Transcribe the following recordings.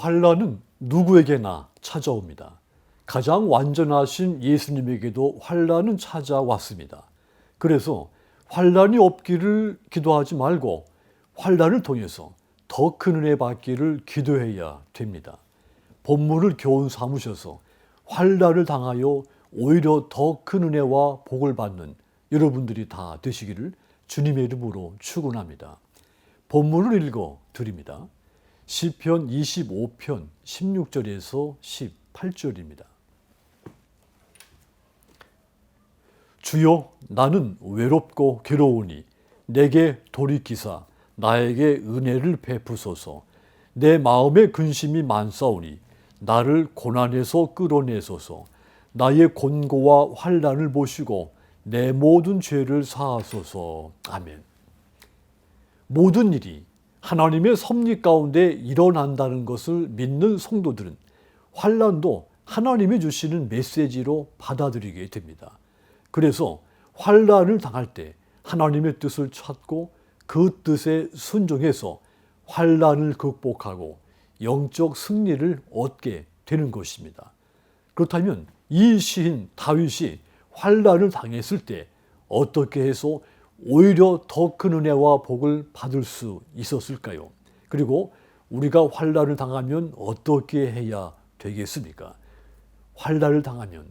환난은 누구에게나 찾아옵니다. 가장 완전하신 예수님에게도 환난은 찾아왔습니다. 그래서 환난이 없기를 기도하지 말고 환난을 통해서 더 큰 은혜 받기를 기도해야 됩니다. 본문을 교훈 삼으셔서 환난을 당하여 오히려 더 큰 은혜와 복을 받는 여러분들이 다 되시기를 주님의 이름으로 축원합니다. 본문을 읽어 드립니다. 시편 25편 16절에서 18절입니다. 주여, 나는 외롭고 괴로우니 내게 돌이키사 나에게 은혜를 베푸소서. 내 마음에 근심이 많사오니 나를 고난에서 끌어내소서. 나의 곤고와 환난을 보시고 내 모든 죄를 사하소서. 아멘. 모든 일이 하나님의 섭리 가운데 일어난다는 것을 믿는 성도들은 환난도 하나님이 주시는 메시지로 받아들이게 됩니다. 그래서 환난을 당할 때 하나님의 뜻을 찾고 그 뜻에 순종해서 환난을 극복하고 영적 승리를 얻게 되는 것입니다. 그렇다면 이 시인 다윗이 환난을 당했을 때 어떻게 해서 오히려 더 큰 은혜와 복을 받을 수 있었을까요? 그리고 우리가 환난을 당하면 어떻게 해야 되겠습니까? 환난을 당하면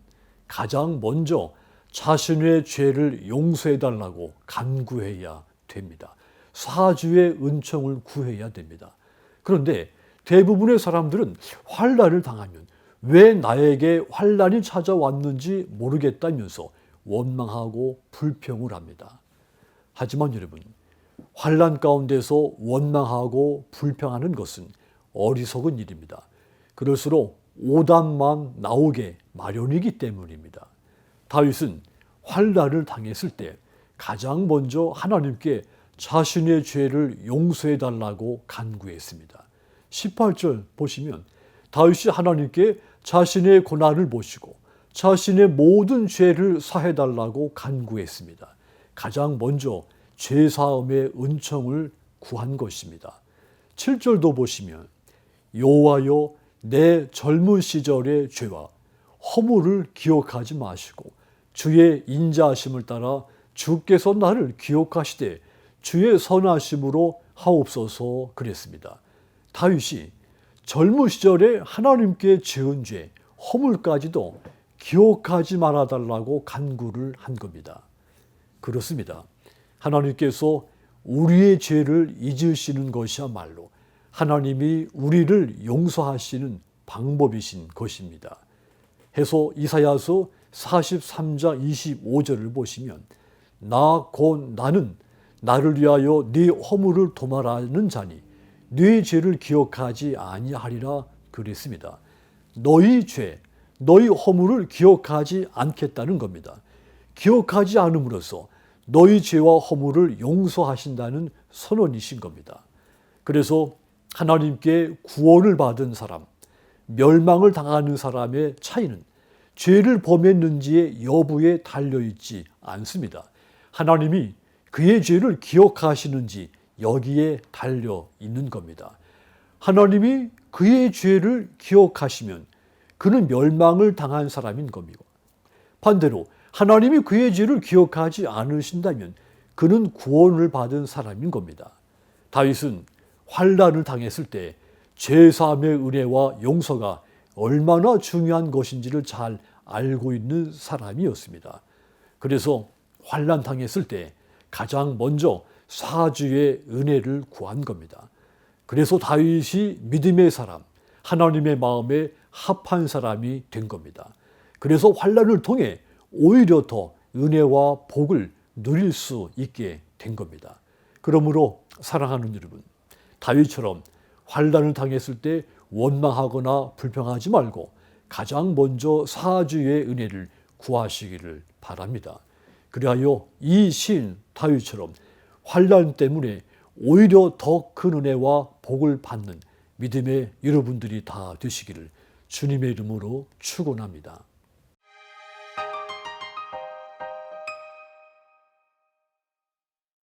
가장 먼저 자신의 죄를 용서해달라고 간구해야 됩니다. 사주의 은총을 구해야 됩니다. 그런데 대부분의 사람들은 환난을 당하면 왜 나에게 환난이 찾아왔는지 모르겠다면서 원망하고 불평을 합니다. 하지만 여러분, 환난 가운데서 원망하고 불평하는 것은 어리석은 일입니다. 그럴수록 오답만 나오게 마련이기 때문입니다. 다윗은 환난을 당했을 때 가장 먼저 하나님께 자신의 죄를 용서해 달라고 간구했습니다. 18절 보시면 다윗이 하나님께 자신의 고난을 보시고 자신의 모든 죄를 사해 달라고 간구했습니다. 가장 먼저 죄사함의 은총을 구한 것입니다. 7절도 보시면 여호와여, 내 젊은 시절의 죄와 허물을 기억하지 마시고 주의 인자하심을 따라 주께서 나를 기억하시되 주의 선하심으로 하옵소서 그랬습니다. 다윗이 젊은 시절에 하나님께 지은 죄, 허물까지도 기억하지 말아달라고 간구를 한 겁니다. 그렇습니다. 하나님께서 우리의 죄를 잊으시는 것이야말로 하나님이 우리를 용서하시는 방법이신 것입니다. 해서 이사야서 43장 25절을 보시면 나 곧 나는 나를 위하여 네 허물을 도말하는 자니 네 죄를 기억하지 아니하리라 그랬습니다. 너희 죄, 너희 허물을 기억하지 않겠다는 겁니다. 기억하지 않음으로써 너희 죄와 허물을 용서하신다는 선언이신 겁니다. 그래서 하나님께 구원을 받은 사람, 멸망을 당하는 사람의 차이는 죄를 범했는지의 여부에 달려있지 않습니다. 하나님이 그의 죄를 기억하시는지 여기에 달려 있는 겁니다. 하나님이 그의 죄를 기억하시면 그는 멸망을 당한 사람인 겁니다. 반대로 하나님이 그의 죄를 기억하지 않으신다면 그는 구원을 받은 사람인 겁니다. 다윗은 환난을 당했을 때 죄사함의 은혜와 용서가 얼마나 중요한 것인지를 잘 알고 있는 사람이었습니다. 그래서 환난 당했을 때 가장 먼저 사주의 은혜를 구한 겁니다. 그래서 다윗이 믿음의 사람, 하나님의 마음에 합한 사람이 된 겁니다. 그래서 환난을 통해 오히려 더 은혜와 복을 누릴 수 있게 된 겁니다. 그러므로 사랑하는 여러분, 다윗처럼 환난을 당했을 때 원망하거나 불평하지 말고 가장 먼저 사주의 은혜를 구하시기를 바랍니다. 그리하여 이 시인 다윗처럼 환난 때문에 오히려 더 큰 은혜와 복을 받는 믿음의 여러분들이 다 되시기를 주님의 이름으로 축원합니다.